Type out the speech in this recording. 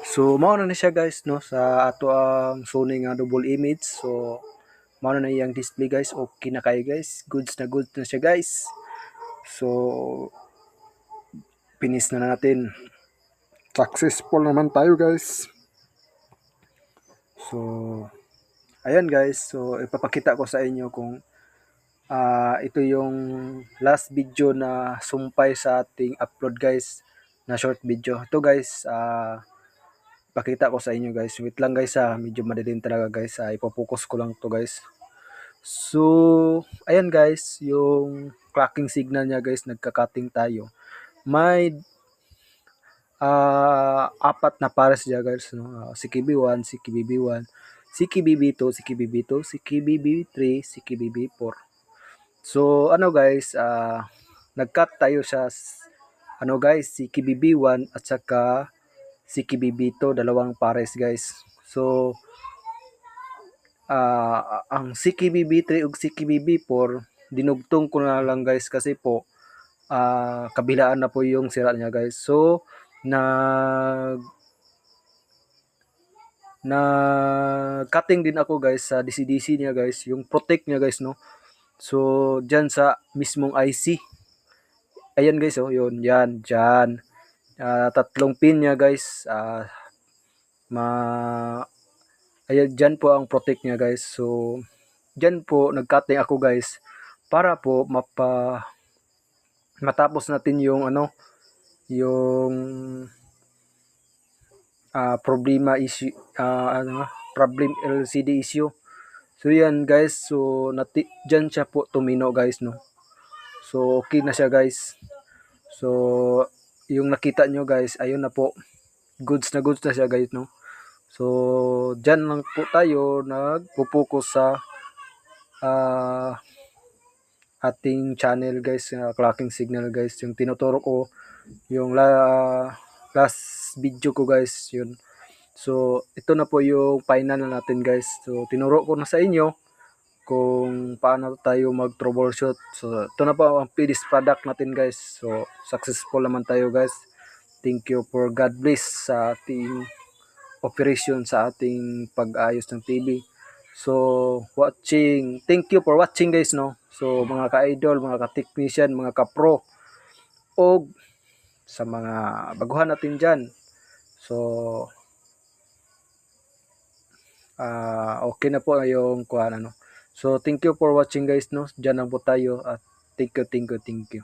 So mao na siya guys no sa ato ang Sony nga double image. So mao na iyang display guys. Okay na kayo guys. Goods na siya guys. So finish na natin. Successful naman tayo guys. So ayan guys. So ipapakita ko sa inyo kung ito yung last video na sumpay sa ating upload guys na short video. Ito guys, pakita ko sa inyo guys. Wait lang guys, medyo madilim talaga guys. Ipopokus ko lang to guys. So, ayan guys, yung clocking signal niya guys, nagka-cutting tayo. May apat na pares siya guys, no? CKB1, CKBB1, CKBB2, CKBB2, CKBB3, CKBB4. So, ano guys, nag-cut tayo sa ano guys, CKBB1 at saka CKBB2, dalawang pares guys. So, ang CKBB3 ug CKBB4 dinugtong ko na lang guys kasi po kabilaan na po yung sira niya guys. So, na cutting din ako guys sa DC-DC niya guys, yung protect niya guys no. So, diyan sa mismong IC. Ayan guys oh, yun, yan, diyan. Tatlong pin niya guys. Ma Ayan, diyan po ang protect niya guys. So, diyan po nag-cutting ako guys para po matapos natin yung yung problema issue, problem LCD issue. So yan guys, so diyan siya po tumino guys no. So okay na siya guys. So yung nakita nyo guys, ayun na po. Goods na siya guys no. So diyan lang po tayo nagpo-focus sa ating channel guys, clocking signal guys. Yung tinuturo ko yung last video ko guys, yun. So ito na po yung final na natin guys. So tinuro ko na sa inyo kung paano tayo mag troubleshoot. So ito na po ang finished product natin guys. So successful naman tayo guys. Thank you for God bless sa ating operation, sa ating pag-ayos ng TV. So thank you for watching guys no. So mga ka-idol, mga ka-technician, mga ka-pro o sa mga baguhan natin dyan. So okay na po yung kuha So thank you for watching guys no. Diyan lang po tayo at thank you.